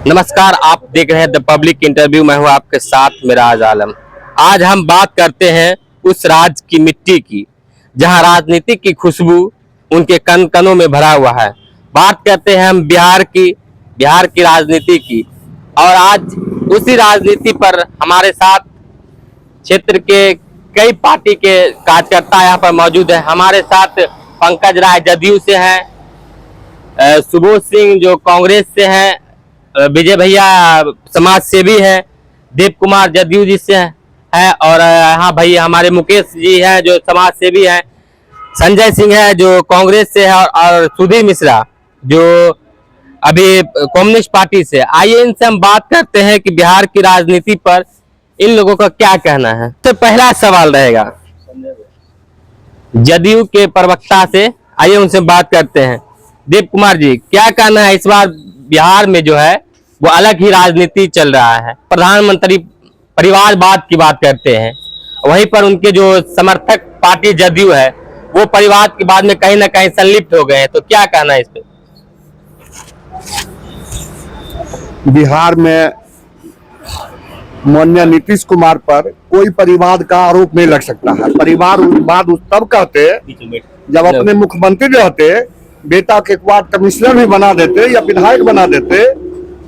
नमस्कार, आप देख रहे हैं द पब्लिक इंटरव्यू। मैं हूं आपके साथ मिराज आलम। आज हम बात करते हैं उस राज्य की मिट्टी की जहां राजनीति की खुशबू उनके कन कनों में भरा हुआ है। बात करते हैं हम बिहार की राजनीति की। और आज उसी राजनीति पर हमारे साथ क्षेत्र के कई पार्टी के कार्यकर्ता यहाँ पर मौजूद है। हमारे साथ पंकज राय जदयू से हैं, सुबोध सिंह जो कांग्रेस से हैं, विजय भैया समाज सेवी है, देव कुमार जदयू जी से है, और हाँ भाई हमारे मुकेश जी हैं जो समाज सेवी हैं, संजय सिंह है जो कांग्रेस से है, और सुधीर मिश्रा जो अभी कम्युनिस्ट पार्टी से। आइए इनसे हम बात करते हैं कि बिहार की राजनीति पर इन लोगों का क्या कहना है। तो पहला सवाल रहेगा जदयू के प्रवक्ता से, आइए उनसे बात करते हैं। देव कुमार जी, क्या कहना है? इस बार बिहार में जो है वो अलग ही राजनीति चल रहा है। प्रधानमंत्री परिवारवाद की बात करते हैं, वहीं पर उनके जो समर्थक पार्टी जदयू है वो परिवार के बाद में कहीं ना कहीं संलिप्त हो गए हैं। तो क्या कहना है इस पे? बिहार में माननीय नीतीश कुमार पर कोई परिवार का आरोप नहीं लग सकता है। परिवारवाद तब कहते जब अपने मुख्यमंत्री रहते, बेटा के वार्ड कमिश्नर भी बना देते या विधायक बना देते,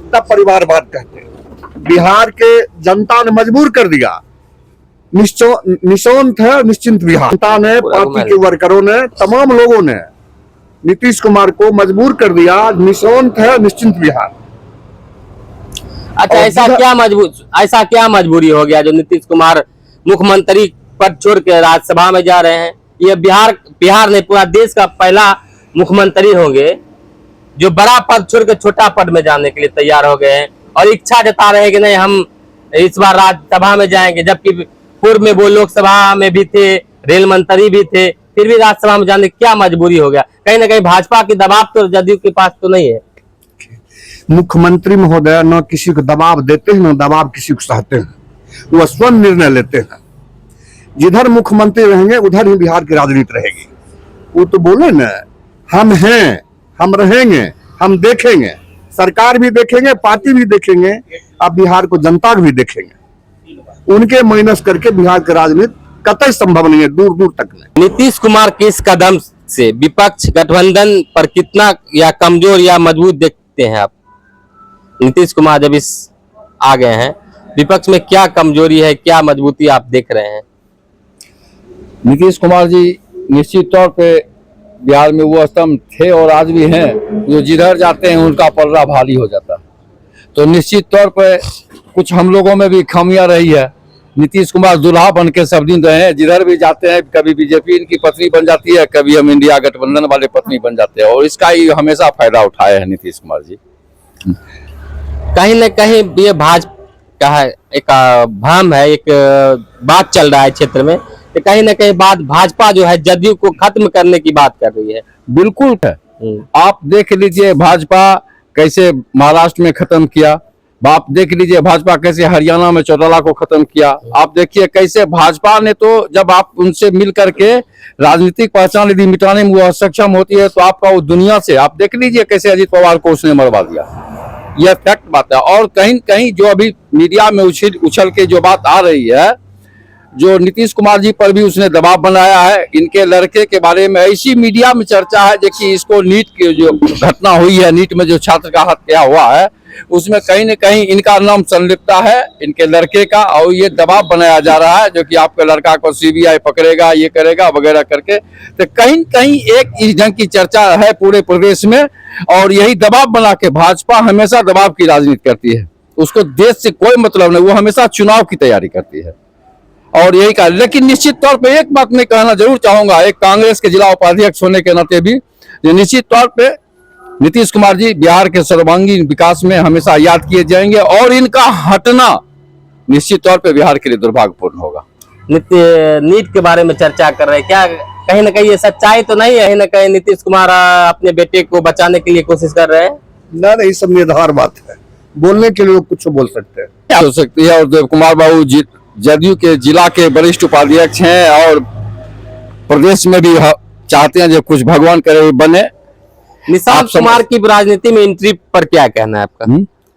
तब परिवारवाद कहते। बिहार के जनता ने मजबूर कर दिया। निशांत है निश्चिंत बिहार। जनता ने, पार्टी के वर्करों ने, तमाम लोगों ने नीतीश कुमार को मजबूर कर दिया। निशांत है निश्चिंत बिहार। अच्छा, ऐसा क्या मजबूरी हो गया जो नीतीश कुमार मुख्यमंत्री पद छोड़ के राज्यसभा में जा रहे हैं? ये बिहार ने पूरा देश का पहला मुख्यमंत्री होंगे जो बड़ा पद छोड़ के छोटा पद में जाने के लिए तैयार हो गए हैं और इच्छा जता रहे हैं कि नहीं हम इस बार राज्यसभा में जाएंगे, जबकि पूर्व में वो लोकसभा में भी थे, रेल मंत्री भी थे, फिर भी राज्यसभा में जाने की क्या मजबूरी हो गया? कहीं ना कहीं भाजपा की दबाव तो जदयू के पास तो नहीं है। मुख्यमंत्री महोदय न किसी को दबाव देते हैं न दबाव किसी को सहते हैं, वो स्वयं निर्णय लेते हैं। जिधर मुख्यमंत्री रहेंगे उधर ही बिहार की राजनीति रहेगी। वो तो बोले न, हम हैं, हम रहेंगे, हम देखेंगे, सरकार भी देखेंगे, पार्टी भी देखेंगे, अब बिहार को जनता भी देखेंगे। उनके माइनस करके बिहार की राजनीति कतई संभव नहीं है, दूर दूर तक नहीं। नीतीश कुमार के इस कदम से विपक्ष गठबंधन पर कितना या कमजोर या मजबूत देखते हैं आप? नीतीश कुमार जब इस आ गए हैं, विपक्ष में क्या कमजोरी है, क्या मजबूती आप देख रहे हैं? नीतीश कुमार जी निश्चित तौर पे बिहार में वो स्तंभ थे और आज भी हैं, जो जिधर जाते हैं उनका पलड़ा भारी हो जाता है। तो निश्चित तौर पे कुछ हम लोगों में भी खामियां रही है। नीतीश कुमार दुल्हा बन के सब दिन रहे हैं, जिधर भी जाते हैं कभी बीजेपी इनकी पत्नी बन जाती है, कभी हम इंडिया गठबंधन वाले पत्नी बन जाते हैं, और इसका ही हमेशा फायदा उठाए हैं नीतीश कुमार जी। कहीं न कहीं ये भाजपा का एक भ्रम है, एक बात चल रहा है क्षेत्र में कि कहीं न कहीं बात भाजपा जो है जदयू को खत्म करने की बात कर रही है। बिल्कुल है। आप देख लीजिए भाजपा कैसे महाराष्ट्र में खत्म किया, आप देख लीजिए भाजपा कैसे हरियाणा में चौटाला को खत्म किया। आप देखिए कैसे भाजपा ने, तो जब आप उनसे मिल करके राजनीतिक पहचान यदि मिटाने में वो सक्षम होती है तो आपका वो दुनिया से, आप देख लीजिए कैसे अजीत पवार को उसने मरवा दिया। यह फैक्ट बात है। और कहीं कहीं जो अभी मीडिया में उछल के जो बात आ रही है, जो नीतीश कुमार जी पर भी उसने दबाव बनाया है, इनके लड़के के बारे में ऐसी मीडिया में चर्चा है कि इसको नीट की जो घटना हुई है, नीट में जो छात्र का हत्या हुआ है, उसमें कहीं न कहीं इनका नाम संलिप्तता है, इनके लड़के का, और ये दबाव बनाया जा रहा है जो कि आपके लड़का को सीबीआई पकड़ेगा, ये करेगा वगैरह करके। तो कहीं कहीं एक इस ढंग की चर्चा है पूरे प्रदेश में, और यही दबाव बना के भाजपा हमेशा दबाव की राजनीति करती है। उसको देश से कोई मतलब नहीं, वो हमेशा चुनाव की तैयारी करती है और यही कारण। लेकिन निश्चित तौर पे एक बात मैं कहना जरूर चाहूंगा, एक कांग्रेस के जिला उपाध्यक्ष होने के नाते भी, निश्चित तौर पे नीतीश कुमार जी बिहार के सर्वांगीण विकास में हमेशा याद किए जाएंगे, और इनका हटना निश्चित तौर पे बिहार के लिए दुर्भाग्यपूर्ण होगा। नीट के बारे में चर्चा कर रहे हैं, क्या कहीं ना कहीं ये सच्चाई तो नहीं है? कहीं ना कहीं नीतीश कुमार अपने बेटे को बचाने के लिए कोशिश कर रहे हैं? नहीं, सब निर्धार बात है, बोलने के लिए कुछ बोल सकते हैं, क्या हो सकती है। और देव कुमार बाबू जदयू के जिला के वरिष्ठ उपाध्यक्ष हैं और प्रदेश में भी चाहते हैं जो कुछ भगवान करे बने। निशांत कुमार की राजनीति में एंट्री पर क्या कहना है आपका?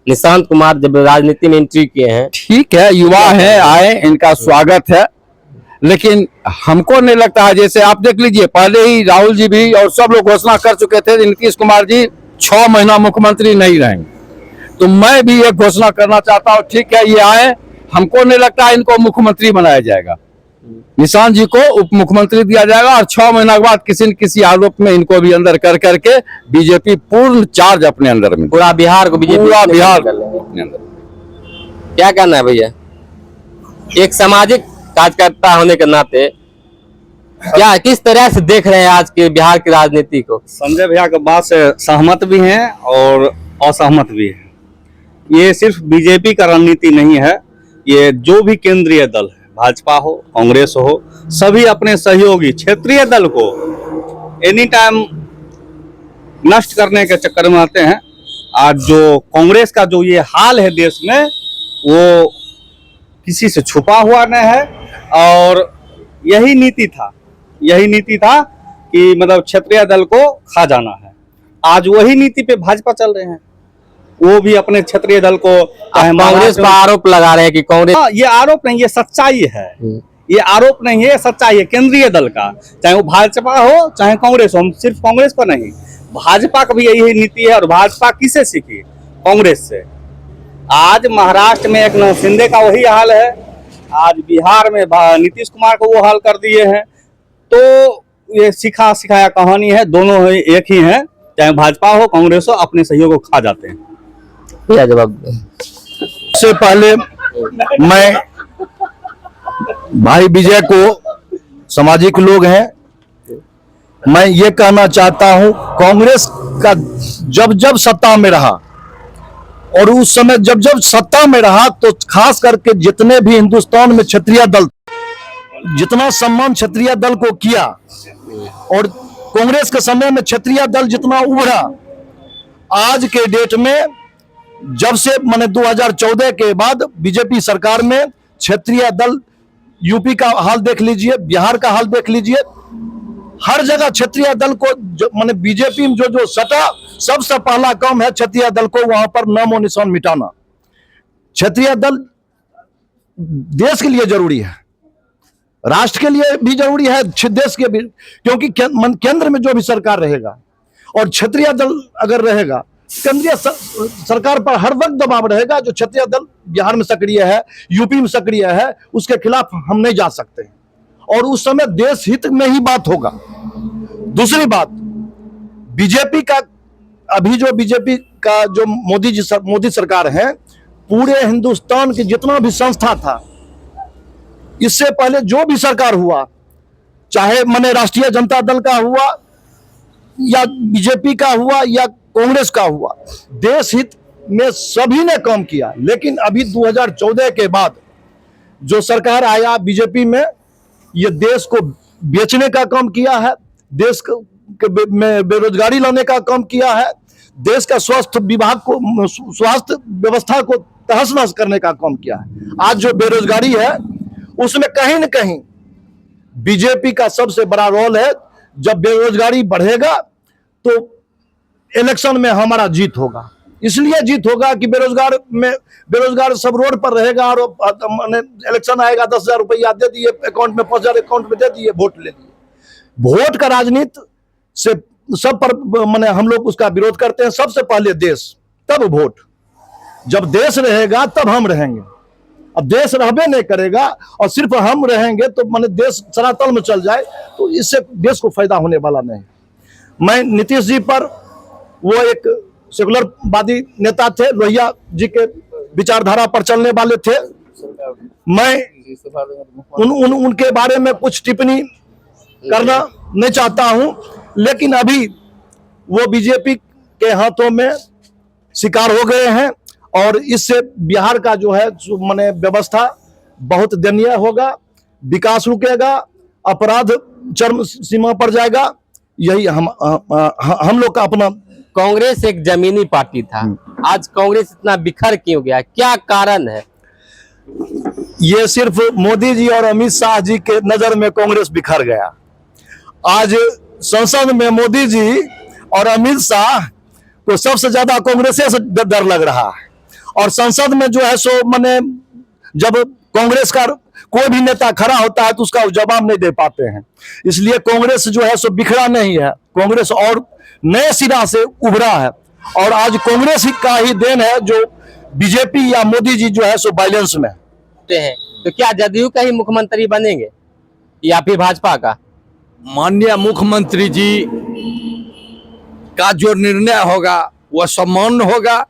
निशांत कुमार जब राजनीति में एंट्री किए हैं, ठीक है, युवा है, आए, इनका स्वागत है, लेकिन हमको नहीं लगता है, जैसे आप देख लीजिए पहले ही राहुल जी भी और सब लोग घोषणा कर चुके थे नीतीश कुमार जी 6 महीना मुख्यमंत्री नहीं रहेंगे। तो मैं भी एक घोषणा करना चाहता हूँ, ठीक है ये आए, हमको नहीं लगता इनको मुख्यमंत्री बनाया जाएगा, निशांत जी को उप मुख्यमंत्री दिया जाएगा और 6 महीना के बाद किसी न किसी आरोप में इनको भी अंदर कर करके बीजेपी पूर्ण चार्ज अपने अंदर में, पूरा बिहार को बीजेपी पूरा बिहार कर लेंगे। अपने अंदर। क्या कहना है भैया, एक सामाजिक कार्यकर्ता होने के नाते क्या किस तरह से देख रहे हैं आज के बिहार की राजनीति को? संजय भैया के बात से सहमत भी हैं और असहमत भी हैं। ये सिर्फ बीजेपी का रणनीति नहीं है, ये जो भी केंद्रीय दल है, भाजपा हो, कांग्रेस हो, सभी अपने सहयोगी क्षेत्रीय दल को एनी टाइम नष्ट करने के चक्कर में आते हैं। आज जो कांग्रेस का जो ये हाल है देश में, वो किसी से छुपा हुआ नहीं है और यही नीति था कि मतलब क्षेत्रीय दल को खा जाना है। आज वही नीति पे भाजपा चल रहे हैं, वो भी अपने क्षेत्रीय दल को कांग्रेस पर आरोप लगा रहे हैं कि कांग्रेस, ये आरोप नहीं, ये सच्चाई है, ये आरोप नहीं है, ये सच्चाई है केंद्रीय दल का, चाहे वो भाजपा हो चाहे कांग्रेस हो। हम सिर्फ कांग्रेस पर नहीं, भाजपा का भी यही नीति है। और भाजपा किससे सीखी? कांग्रेस से। आज महाराष्ट्र में एकनाथ शिंदे का वही हाल है, आज बिहार में नीतीश कुमार को वो हाल कर दिए हैं। तो ये सिखा सिखाया कहानी है, दोनों एक ही हैं, चाहे भाजपा हो कांग्रेस हो, अपने सहयोग को खा जाते हैं। क्या जवाब? से पहले मैं भाई विजय को, सामाजिक लोग हैं, मैं ये कहना चाहता हूं कांग्रेस का जब जब सत्ता में रहा और उस समय जब जब सत्ता में रहा तो खास करके जितने भी हिंदुस्तान में क्षत्रिय दल, जितना सम्मान क्षत्रिय दल को किया और कांग्रेस के समय में क्षत्रिय दल जितना उभरा, आज के डेट में जब से मैंने 2014 के बाद बीजेपी सरकार में क्षेत्रीय दल, यूपी का हाल देख लीजिए, बिहार का हाल देख लीजिए, हर जगह क्षेत्रीय दल को मैंने बीजेपी में जो सटा, सबसे पहला काम है क्षेत्रीय दल को वहां पर नामो निशान मिटाना। क्षेत्रीय दल देश के लिए जरूरी है, राष्ट्र के लिए भी जरूरी है, देश के भी, क्योंकि केंद्र में जो भी सरकार रहेगा और क्षेत्रीय दल अगर रहेगा, केंद्रीय सरकार पर हर वक्त दबाव रहेगा। जो क्षेत्रीय दल बिहार में सक्रिय है, यूपी में सक्रिय है, उसके खिलाफ हम नहीं जा सकते और उस समय देश हित में ही बात होगा। दूसरी बात, बीजेपी का अभी जो बीजेपी का जो मोदी सरकार है, पूरे हिंदुस्तान की जितना भी संस्था था, इससे पहले जो भी सरकार हुआ, चाहे मैंने राष्ट्रीय जनता दल का हुआ या बीजेपी का हुआ या कांग्रेस का हुआ, देश हित में सभी ने काम किया। लेकिन अभी 2014 के बाद जो सरकार आया बीजेपी में, ये देश को बेचने का काम किया है, देश में बेरोजगारी लाने का काम किया है, देश का स्वास्थ्य विभाग को, स्वास्थ्य व्यवस्था को तहस नहस करने का काम किया है। आज जो बेरोजगारी है उसमें कहीं न कहीं बीजेपी का सबसे बड़ा रोल है। जब बेरोजगारी बढ़ेगा तो इलेक्शन में हमारा जीत होगा, इसलिए जीत होगा कि बेरोजगार सब रोड पर रहेगा और इलेक्शन आएगा, 10,000 रुपया दे दिए अकाउंट में, 5,000 अकाउंट में दे दिए, वोट ले लिए। वोट का राजनीति से सब पर मैंने हम लोग उसका विरोध करते हैं। सबसे पहले देश, तब वोट। जब देश रहेगा तब हम रहेंगे। अब देश रहबे नहीं करेगा और सिर्फ हम रहेंगे तो मैंने देश सरातल में चल जाए तो इससे देश को फायदा होने वाला नहीं। मैं नीतीश जी पर, वो एक सेकुलरवादी नेता थे, लोहिया जी के विचारधारा पर चलने वाले थे, मैं उनके बारे में कुछ टिप्पणी करना नहीं चाहता हूं। लेकिन अभी वो बीजेपी के हाथों में शिकार हो गए हैं और इससे बिहार का जो है माने व्यवस्था बहुत दयनीय होगा, विकास रुकेगा, अपराध चरम सीमा पर जाएगा। यही हम लोग का अपना। कांग्रेस एक जमीनी पार्टी था, आज कांग्रेस इतना बिखर क्यों गया, क्या कारण है? ये सिर्फ मोदी जी और अमित शाह जी के नजर में कांग्रेस बिखर गया। आज संसद में मोदी जी और अमित शाह को सबसे ज्यादा कांग्रेस से डर लग रहा है और संसद में जो है सो माने जब कांग्रेस का कोई भी नेता खड़ा होता है तो उसका जवाब नहीं दे पाते हैं। इसलिए कांग्रेस जो है सो बिखरा नहीं है, कांग्रेस और नए सिरा से उभरा है और आज कांग्रेस का ही देन है जो बीजेपी या मोदी जी जो है सो बैलेंस में हैं तो क्या जदयू का ही मुख्यमंत्री बनेंगे या फिर भाजपा का? माननीय मुख्यमंत्री जी का जो निर्णय होगा वह सम्मान्य होगा।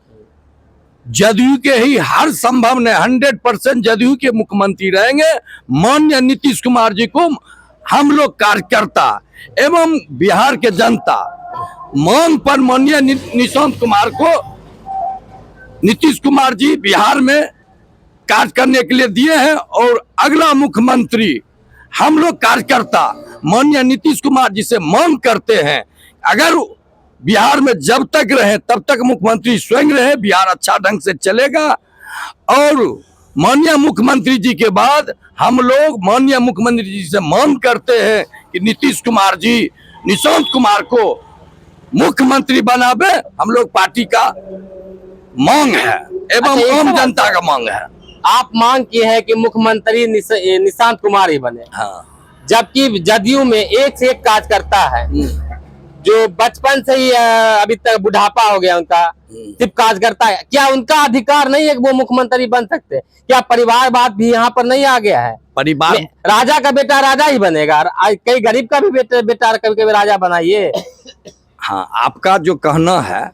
जदयू के ही हर संभव ने 100% जदयू के मुख्यमंत्री रहेंगे। माननीय नीतीश कुमार जी को हम लोग कार्यकर्ता एवं बिहार के जनता मांग पर माननीय नीतीश कुमार को नीतीश कुमार जी बिहार में कार्य करने के लिए दिए हैं और अगला मुख्यमंत्री हम लोग कार्यकर्ता माननीय नीतीश कुमार जी से मांग करते हैं अगर बिहार में जब तक रहे तब तक मुख्यमंत्री स्वयं रहे, बिहार अच्छा ढंग से चलेगा। और माननीय मुख्यमंत्री जी के बाद हम लोग माननीय मुख्यमंत्री जी से मांग करते हैं कि नीतीश कुमार जी नीतीश कुमार को मुख्यमंत्री बनावे। हम लोग पार्टी का मांग है एवं आम जनता का मांग है। आप मांग की है कि मुख्यमंत्री निशांत कुमार ही बने, हाँ। जबकि जदयू में एक से एक काज करता है जो बचपन से ही अभी तक बुढ़ापा हो गया उनका, सिर्फ काज करता है। क्या उनका अधिकार नहीं है कि वो मुख्यमंत्री बन सकते? क्या परिवारवाद भी यहाँ पर नहीं आ गया है? परिवार राजा का बेटा राजा ही बनेगा, कई गरीब का भी बेटा कभी कभी राजा बनाइए। हाँ, आपका जो कहना है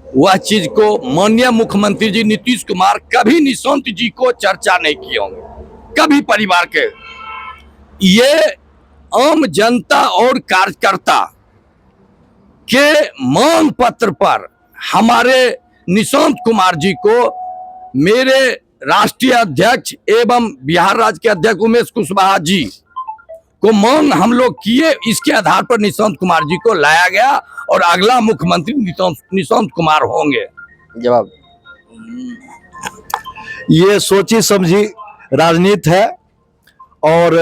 वह चीज को माननीय मुख्यमंत्री जी नीतीश कुमार कभी निशांत जी को चर्चा नहीं किए होंगे, कभी परिवार के। ये आम जनता और कार्यकर्ता के मांग पत्र पर हमारे निशांत कुमार जी को मेरे राष्ट्रीय अध्यक्ष एवं बिहार राज्य के अध्यक्ष उमेश कुशवाहा जी को मांग हम लोग किए, इसके आधार पर निशांत कुमार जी को लाया गया और अगला मुख्यमंत्री निशांत कुमार होंगे। जवाब ये सोची समझी राजनीति है और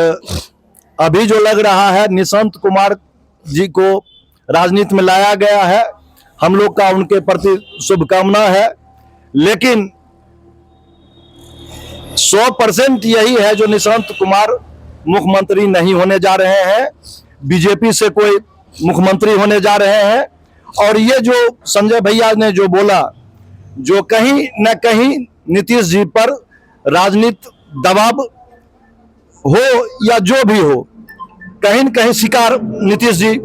अभी जो लग रहा है निशांत कुमार जी को राजनीति में लाया गया है, हम लोग का उनके प्रति शुभकामना है, लेकिन 100% यही है जो निशांत कुमार मुख्यमंत्री नहीं होने जा रहे हैं, बीजेपी से कोई मुख्यमंत्री होने जा रहे हैं। और ये जो संजय भैया ने जो बोला, जो कहीं न कहीं नीतीश जी पर राजनीति दबाव हो या जो भी हो, कहीं न कहीं शिकार नीतीश जी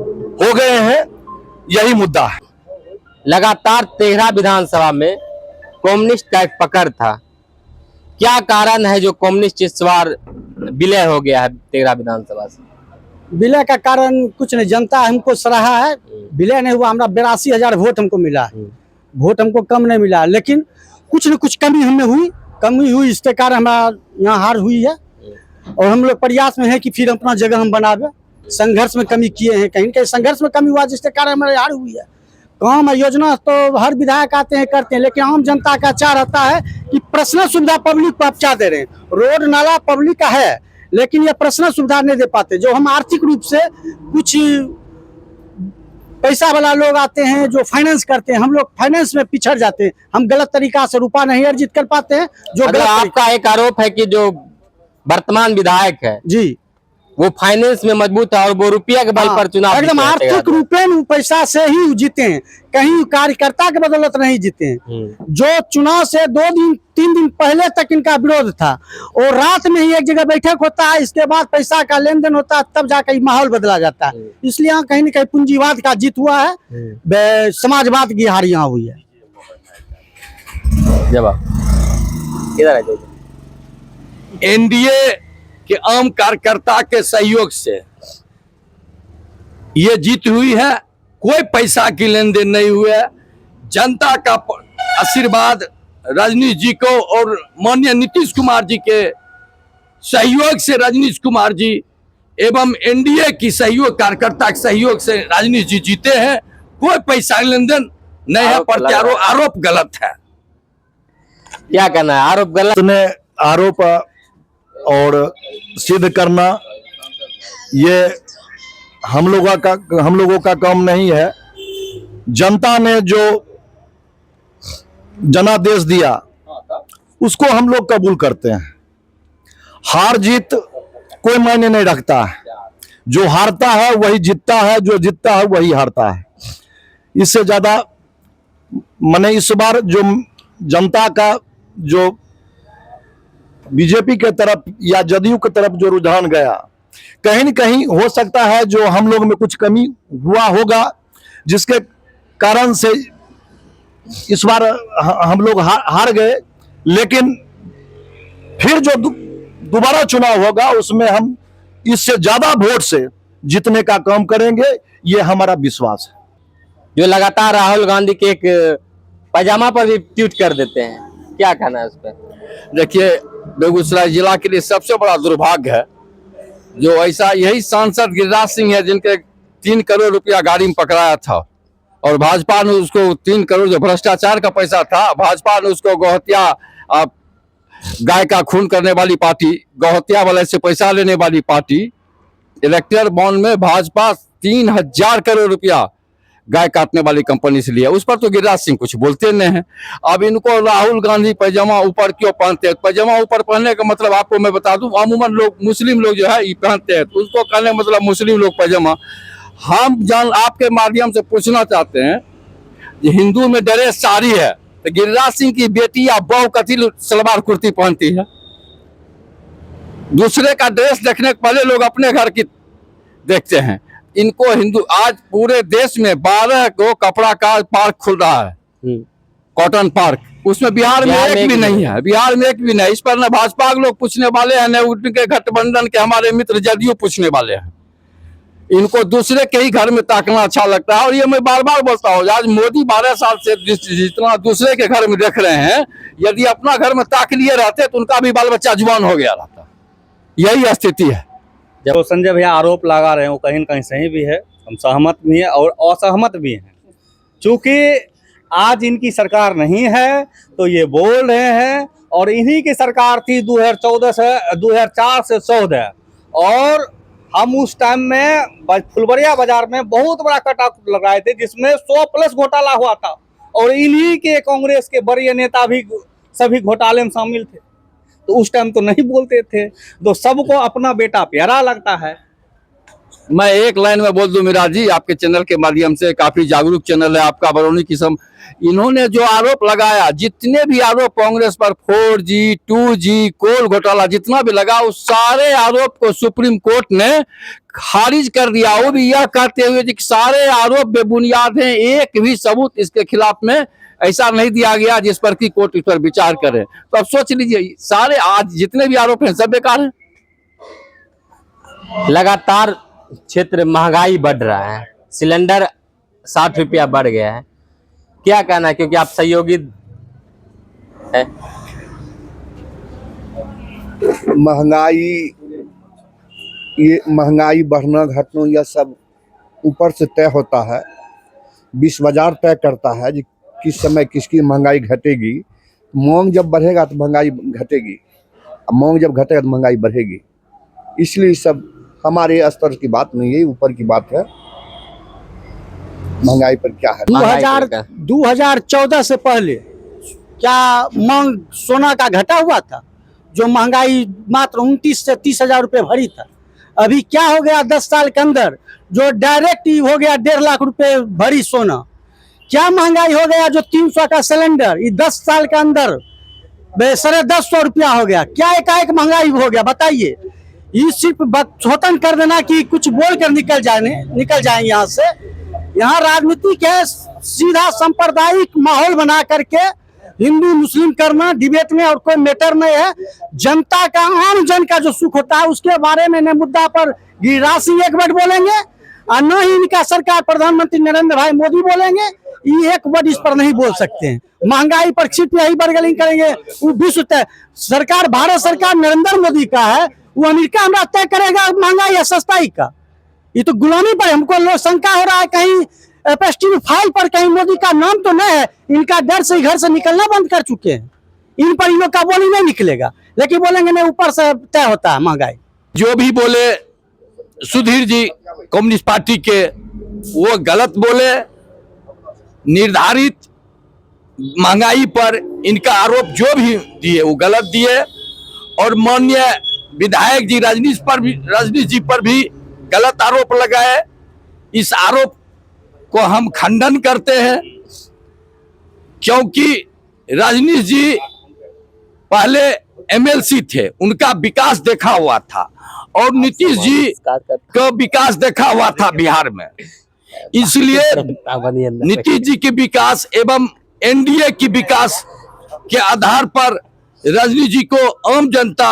हो गए हैं, यही मुद्दा है। लगातार 13 विधानसभा में कम्युनिस्ट का एक पकड़ था, क्या कारण है जो कम्युनिस्ट इस बार विलय हो गया है 13 विधानसभा से? विलय का कारण कुछ नहीं, जनता हमको सराहा है, विलय नहीं हुआ। हमारा 82,000 वोट हमको मिला है, वोट हमको कम नहीं मिला, लेकिन कुछ न कुछ कमी हमें कमी हुई, इसके कारण हमारा यहाँ हार हुई है। और हम लोग प्रयास में है कि फिर अपना जगह हम बनावे, संघर्ष में कमी किए हैं, कहीं कहीं संघर्ष में कमी हुआ जिसके कारण हमारे हार हुई है। काम योजना तो हर विधायक आते हैं करते हैं, लेकिन आम जनता का चाह रहता है कि पर्सनल सुविधा पब्लिक को आप चाह दे रहे हैं। रोड नाला पब्लिक का है, लेकिन ये पर्सनल सुविधा नहीं दे पाते। जो हम आर्थिक रूप से कुछ पैसा वाला लोग आते हैं जो फाइनेंस करते हैं, हम लोग फाइनेंस में पिछड़ जाते हैं, हम गलत तरीका से रुपया नहीं अर्जित कर पाते हैं। जो मतलब आपका एक आरोप है कि जो वर्तमान विधायक है जी वो फाइनेंस में मजबूत है और वो रुपया के बल पर चुनाव एकदम आर्थिक रूपे पैसा से ही जीते हैं, कहीं कार्यकर्ता के बदौलत नहीं जीते हैं। जो चुनाव से 2-3 दिन पहले तक इनका विरोध था और रात में ही एक जगह बैठक होता है, इसके बाद पैसा का लेन देन होता है, तब जाकर माहौल बदला जाता है। इसलिए यहाँ कहीं न कहीं पूंजीवाद का जीत हुआ है, समाजवाद की हार यहाँ हुई है। जवाब किधर है? एनडीए के आम कार्यकर्ता के सहयोग से ये जीत हुई है, कोई पैसा की लेन देन नहीं हुआ है। जनता का आशीर्वाद रजनीश जी को और माननीय नीतीश कुमार जी के सहयोग से रजनीश कुमार जी एवं एनडीए की सहयोग कार्यकर्ता के सहयोग से रजनीश जी जीते हैं। कोई पैसा लेन देन नहीं है, प्रत्यारोप आरोप गलत है। क्या कहना है? आरोप गलत ने आरोप और सिद्ध करना ये हम लोगों का काम नहीं है। जनता ने जो जनादेश दिया उसको हम लोग कबूल करते हैं। हार जीत कोई मायने नहीं रखता है, जो हारता है वही जीतता है, जो जीतता है वही हारता है। इससे ज्यादा मैंने इस बार जो जनता का जो बीजेपी के तरफ या जदयू की तरफ जो रुझान गया, कहीं न कहीं हो सकता है जो हम लोग में कुछ कमी हुआ होगा, जिसके कारण से इस बार हम लोग हार गए। लेकिन फिर जो दोबारा चुनाव होगा उसमें हम इससे ज्यादा वोट से जीतने का काम करेंगे, ये हमारा विश्वास है। जो लगातार राहुल गांधी के एक पैजामा पर भी ट्वीट कर देते हैं, क्या कहना है उस पर? देखिए, बेगूसराय जिला के लिए सबसे बड़ा दुर्भाग्य है जो ऐसा यही सांसद गिरिराज सिंह है जिनके 3 करोड़ रुपया गाड़ी में पकड़ाया था, और भाजपा ने उसको 3 करोड़ जो भ्रष्टाचार का पैसा था, भाजपा ने उसको गौहत्या गाय का खून करने वाली पार्टी, गौहत्या वाले से पैसा लेने वाली पार्टी, इलेक्टर बॉन्ड में भाजपा 3000 करोड़ रुपया गाय काटने वाली कंपनी से लिया। उस पर तो गिरिराज सिंह कुछ बोलते नहीं है। अब इनको राहुल गांधी पैजामा ऊपर क्यों पहनते हैं? पैजामा ऊपर पहनने का मतलब आपको मैं बता दूं, अमूमन लोग मुस्लिम लोग जो है ये पहनते हैं, तो उसको कहने मतलब मुस्लिम लोग पैजामा। हम आपके माध्यम से पूछना चाहते हैं, हिंदू में ड्रेस साड़ी है, तो गिरिराज सिंह की बेटी या बहू कथी सलवार कुर्ती पहनती है? दूसरे का ड्रेस देखने के पहले लोग अपने घर की देखते हैं। इनको हिंदू, आज पूरे देश में 12 को कपड़ा का पार्क खुल रहा है, कॉटन पार्क, उसमें बिहार में एक भी नहीं है। बिहार में एक भी नहीं। इस पर न भाजपा के लोग पूछने वाले हैं, न उनके गठबंधन के हमारे मित्र जदयू पूछने वाले हैं। इनको दूसरे के ही घर में ताकना अच्छा लगता है। और ये मैं बार बार बोलता हूँ, आज मोदी 12 साल से जितना दूसरे के घर में देख रहे हैं, यदि अपना घर में ताक लिए रहते तो उनका भी बाल बच्चा जुबान हो गया रहता। यही स्थिति है। जो संजय भैया आरोप लगा रहे हैं वो कहीं न कहीं सही भी है, हम सहमत भी हैं और असहमत भी हैं। चूंकि आज इनकी सरकार नहीं है तो ये बोल रहे हैं, और इन्हीं की सरकार थी 2004 से 14, और हम उस टाइम में फुलबरिया बाजार में बहुत बड़ा कटआउट लगाए थे जिसमें 100+ घोटाला हुआ था, और इन्हीं के कांग्रेस के बड़े नेता भी सभी घोटाले में शामिल थे। तो उस टाइम तो नहीं बोलते थे, तो सबको अपना बेटा प्यारा लगता है। मैं एक लाइन में बोल दूं मीरा जी, आपके चैनल के माध्यम से, काफी जागरूक चैनल है आपका, बरौनी किस्म, इन्होंने जो आरोप लगाया, जितने भी आरोप कांग्रेस पर 4G 2G कोल घोटाला जितना भी लगा, उस सारे आरोप को सुप्रीम कोर्ट ने खारिज कर दिया। वो भी यह कहते हुए कि सारे आरोप बेबुनियाद हैं, एक भी सबूत इसके खिलाफ में ऐसा नहीं दिया गया जिस पर कि कोर्ट इस पर विचार करे। तो अब सोच लीजिए, सारे आज जितने भी आरोप हैं सब बेकार हैं। लगातार क्षेत्र महंगाई बढ़ रहा है, सिलेंडर 60 रुपया बढ़ गया है, क्या कहना है? क्योंकि आप सहयोगी है। महंगाई बढ़ना घटना यह सब ऊपर से तय होता है। विश्व बाजार तय करता है कि किस समय किसकी महंगाई घटेगी। मांग जब बढ़ेगा तो महंगाई घटेगी, मांग जब घटेगा तो महंगाई बढ़ेगी। इसलिए सब हमारे स्तर की बात नहीं है, ऊपर की बात है। महंगाई पर क्या है? 2014 से पहले क्या मांग सोना का घटा हुआ था? जो महंगाई मात्र 29 से 30 हजार रुपये भरी था। अभी क्या हो गया 10 साल के अंदर, जो डायरेक्ट ही हो गया 1.5 लाख रुपए भरी सोना। क्या महंगाई हो गया जो 300 का सिलेंडर, ये 10 साल के अंदर 150 रुपया हो गया। क्या एकाएक महंगाई हो गया बताइए? ये सिर्फ स्वतन कर देना कि कुछ बोल कर निकल जाए यहाँ से। यहाँ राजनीतिक है, सीधा सांप्रदायिक माहौल बना करके हिंदू मुस्लिम करना डिबेट में, और कोई मैटर नहीं है। जनता का, आम जन का जो सुख होता है उसके बारे में न मुद्दा पर गिरिराज सिंह एक वर्ड बोलेंगे और न ही इनका सरकार प्रधानमंत्री नरेंद्र भाई मोदी बोलेंगे। ये एक वर्ड इस पर नहीं बोल सकते हैं। महंगाई पर सिर्फ यही बर्गलिंग करेंगे। वो विश्व तय सरकार, भारत सरकार नरेंद्र मोदी का है, वो अमेरिका हमरा तय करेगा महंगाई या सस्ताई का। ये तो गुलामी पर हमको लोग शंका हो रहा है, कहीं एपस्टील फाइल पर कहीं मोदी का नाम तो नहीं है। इनका डर से घर से निकलना बंद कर चुके हैं। इन पर इन लोग का बोली नहीं निकलेगा, लेकिन बोलेंगे नहीं ऊपर से तय होता है महंगाई। जो भी बोले सुधीर जी कम्युनिस्ट पार्टी के, वो गलत बोले। निर्धारित महंगाई पर इनका आरोप जो भी दिए वो गलत दिए, और माननीय विधायक जी रजनीश जी पर भी गलत आरोप लगाए। इस आरोप को हम खंडन करते हैं, क्योंकि रजनीश जी पहले एमएलसी थे, उनका विकास देखा हुआ था, और नीतीश जी का विकास देखा हुआ था बिहार में। इसलिए नीतीश जी के विकास एवं एनडीए की विकास के आधार पर रजनीश जी को आम जनता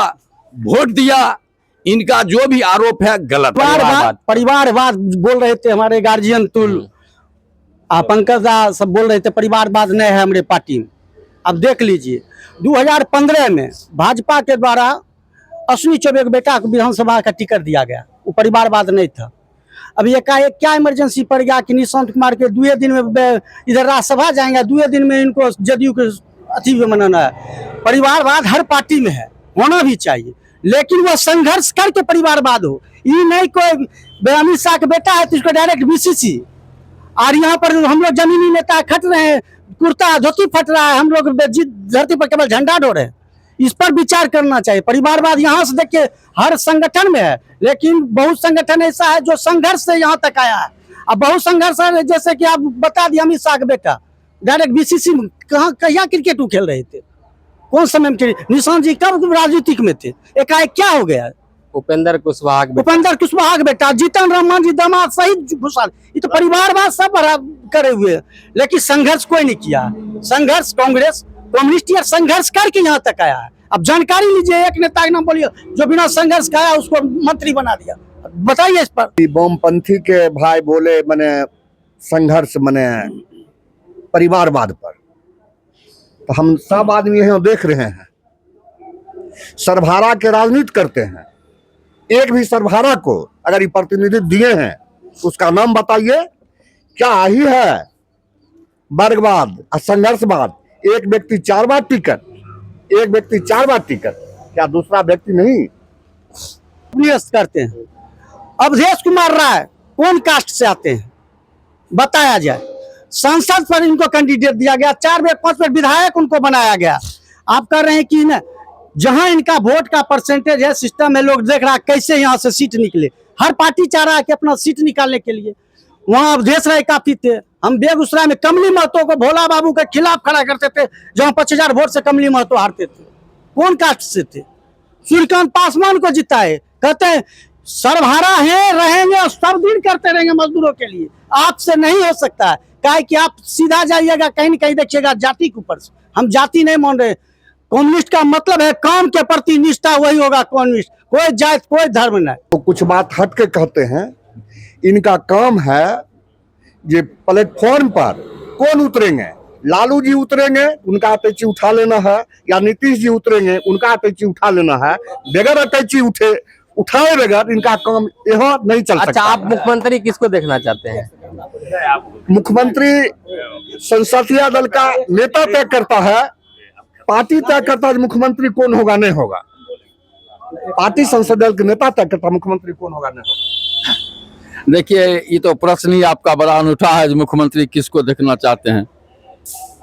वोट दिया। इनका जो भी आरोप है गलत। परिवारवाद बोल रहे थे हमारे गार्जियन तुल पंकज दा सब बोल रहे थे, परिवारवाद नहीं है हमारे पार्टी में। अब देख लीजिए 2015 में भाजपा के द्वारा अश्विनी चौबे के बेटा को विधानसभा का टिकट दिया गया, वो परिवारवाद नहीं था। अब एकाएक क्या इमरजेंसी पड़ गया कि निशांत कुमार के 2 दिन में इधर राज्यसभा जाएंगे, 2 दिन में इनको जदयू के अति भी मनाना है। परिवारवाद हर पार्टी में है, होना भी चाहिए, लेकिन वो संघर्ष करके परिवारवाद हो। ये नहीं कोई अमित शाह का बेटा है तो इसको डायरेक्ट बीसीसी, और यहाँ पर हम लोग जमीनी नेता खट रहे हैं, कुर्ता धोती फट रहा है, हम लोग धरती पर केवल झंडा डोर है। इस पर विचार करना चाहिए। परिवारवाद यहाँ से देखिए हर संगठन में है, लेकिन बहुत संगठन ऐसा है जो संघर्ष से यहाँ तक आया है। अब बहुत संघर्ष है, जैसे कि आप बता दिए अमित शाह का बेटा डायरेक्ट बीसीसी कहाँ क्रिकेट वो खेल रहे थे, कौन समय में? निशांत जी कब राजनीतिक में थे, एकाएक क्या हो गया? उपेंद्र कुशवाहा के बेटा, जीतन राम जी दामाद सहित घुसा, ये तो परिवारवाद सब करे हुए हैं, लेकिन संघर्ष कोई नहीं किया। संघर्ष कांग्रेस कम्युनिस्ट या संघर्ष करके यहाँ तक आया है। अब जानकारी लीजिए, एक नेता का नाम बोलिए जो बिना संघर्ष का आया उसको मंत्री बना दिया, बताइए इस पर। वामपंथी के भाई बोले मने संघर्ष मने परिवारवाद पर, तो हम सब आदमी यहाँ देख रहे हैं सरभारा के राजनीति करते हैं। एक भी सरभारा को अगर ये प्रतिनिधित्व दिए हैं उसका नाम बताइए। क्या ही है वर्गवाद और संघर्षवाद? एक व्यक्ति 4 बार टिकट, एक व्यक्ति 4 बार टिकट, क्या दूसरा व्यक्ति नहीं करते हैं? अवधेश कुमार राय कौन कास्ट से आते हैं बताया जाए। संसद पर इनको कैंडिडेट दिया गया, 4 बार 5 बार विधायक उनको बनाया गया। आप कह रहे हैं कि न जहां इनका वोट का परसेंटेज है, सिस्टम है, लोग देख रहा है कैसे यहाँ से सीट निकले। हर पार्टी चाह रहा है कि अपना सीट निकालने के लिए। वहां अवधेश राय काफी थे। हम बेगूसराय में कमली महतो को भोला बाबू के खिलाफ खड़ा करते थे, जहां 5000 वोट से कमली महतो हारते थे। कौन कास्ट से थे? सूर्यकांत पासवान को जिताए, कहते हैं सरभारा है, रहेंगे और सब दिन करते रहेंगे मजदूरों के लिए। आपसे नहीं हो सकता है, काहे कि आप सीधा जाइएगा कहीं न कहीं देखिएगा जाति के ऊपर से। हम जाति नहीं मान रहे। कम्युनिस्ट का मतलब है काम के प्रति निष्ठा, वही होगा कम्युनिस्ट। कोई जात कोई धर्म नहीं। तो कुछ बात हट के कहते हैं, इनका काम है ये प्लेटफॉर्म पर कौन उतरेंगे, लालू जी उतरेंगे उनका अटैची उठा लेना है, या नीतीश जी उतरेंगे उनका अटैची उठा लेना है। बगैर अटैची उठाए बगैर इनका काम यहाँ नहीं चल सकता। अच्छा, आप मुख्यमंत्री किसको देखना चाहते हैं? मुख्यमंत्री संसदीय दल का नेता तय करता है, पार्टी तय करता है मुख्यमंत्री कौन होगा नहीं होगा। पार्टी संसदीय दल के नेता तय करता है मुख्यमंत्री कौन होगा नहीं होगा। देखिए, ये तो प्रश्न ही आपका बड़ा अनूठा है, जो मुख्यमंत्री किसको देखना चाहते हैं।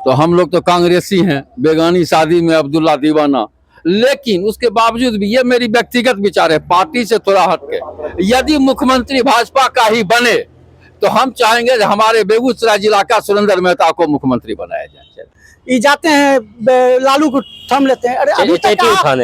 तो हम लोग तो कांग्रेसी हैं, बेगानी शादी में अब्दुल्ला दीवाना। लेकिन उसके बावजूद भी, ये मेरी व्यक्तिगत विचार है, पार्टी से थोड़ा हटके, यदि मुख्यमंत्री भाजपा का ही बने तो हम चाहेंगे कि हमारे बेगूसराय जिला का सुरेंद्र मेहता को मुख्यमंत्री बनाया जाए। ये जाते हैं लालू को थम लेते हैं। अरे अभी तक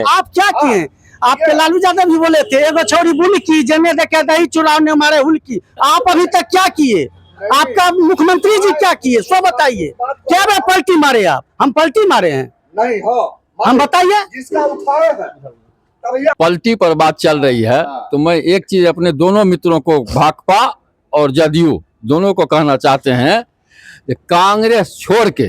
आप क्या किए? आपके लालू यादव भी बोले थे एगो छोरी बुल की जमे देखे दही चुराव ने मारे हुल की। आप अभी तक क्या किए? आपका मुख्यमंत्री जी क्या किए सो बताइए। क्या बार पलटी मारे आप? हम पलटी मारे हैं? नहीं हो, हम बताइए। जिसका उठाए है पलटी पर बात चल रही है, तो मैं एक चीज अपने दोनों मित्रों को, भाकपा और जदयू दोनों को कहना चाहते हैं कि कांग्रेस छोड़ के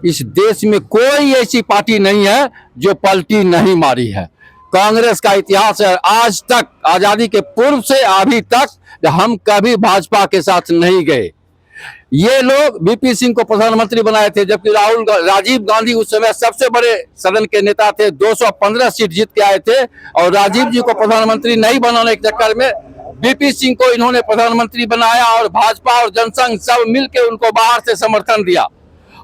इस देश में कोई ऐसी पार्टी नहीं है जो पलटी नहीं मारी है। कांग्रेस का इतिहास है, आज तक, आजादी के पूर्व से अभी तक हम कभी भाजपा के साथ नहीं गए। ये लोग बीपी सिंह को प्रधानमंत्री बनाए थे, जबकि राजीव गांधी उस समय सबसे बड़े सदन के नेता थे, 215 सीट जीत के आए थे, और राजीव जी को प्रधानमंत्री नहीं बनाने के चक्कर में बीपी सिंह को इन्होंने प्रधानमंत्री बनाया, और भाजपा और जनसंघ सब मिलकर उनको बाहर से समर्थन दिया।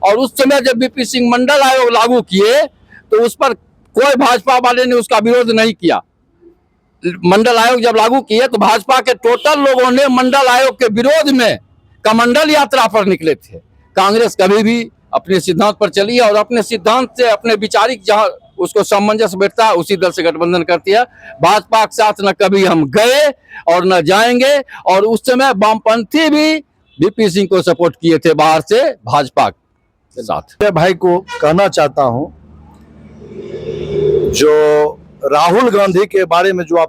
और उस समय जब बीपी सिंह मंडल आयोग लागू किए तो उस पर कोई भाजपा वाले ने उसका विरोध नहीं किया। मंडल आयोग जब लागू किए तो भाजपा के टोटल लोगों ने मंडल आयोग के विरोध में कमंडल यात्रा पर निकले थे। कांग्रेस कभी भी अपने सिद्धांत पर चली है और अपने सिद्धांत से अपने विचारिक जहां उसको सामंजस्य बैठता है उसी दल से गठबंधन करती है। भाजपा के साथ न कभी हम गए और न जाएंगे। और उस समय वामपंथी भी बीपी सिंह को सपोर्ट किए थे बाहर से भाजपा के साथ। मैं भाई को कहना चाहता हूं, जो राहुल गांधी के बारे में जो आप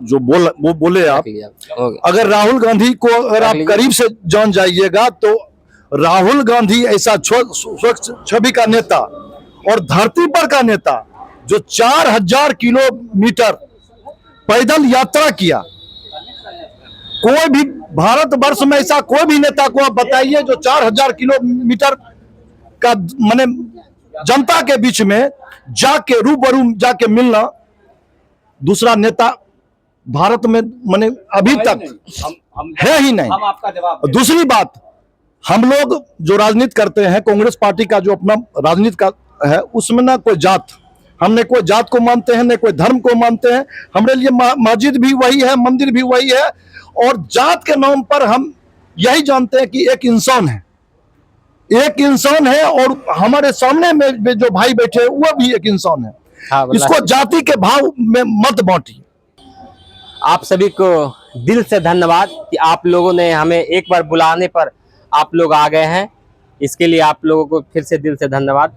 जो बोले आप, अगर राहुल गांधी को अगर आप करीब से जान जाइएगा तो राहुल गांधी ऐसा स्वच्छ छवि का नेता और धरती पर का नेता जो 4000 किलोमीटर पैदल यात्रा किया, कोई भी भारतवर्ष में ऐसा कोई भी नेता को आप बताइए जो 4000 किलोमीटर का माने जनता के बीच में जाके रूबरू जाके मिलना दूसरा नेता भारत में माने अभी तक है ही नहीं। हम आपका जवाब दूसरी बात, हम लोग जो राजनीति करते हैं, कांग्रेस पार्टी का जो अपना राजनीति का है, उसमें ना कोई जात, हमने कोई जात को मानते हैं न कोई धर्म को मानते हैं। हमारे लिए मस्जिद भी वही है, मंदिर भी वही है, और जात के नाम पर हम यही जानते हैं कि एक इंसान है, एक इंसान है, और हमारे सामने में जो भाई बैठे वो भी एक इंसान है। हाँ, इसको जाति के भाव में मत बांटिए। आप सभी को दिल से धन्यवाद कि आप लोगों ने हमें एक बार बुलाने पर आप लोग आ गए हैं। इसके लिए आप लोगों को फिर से दिल से धन्यवाद।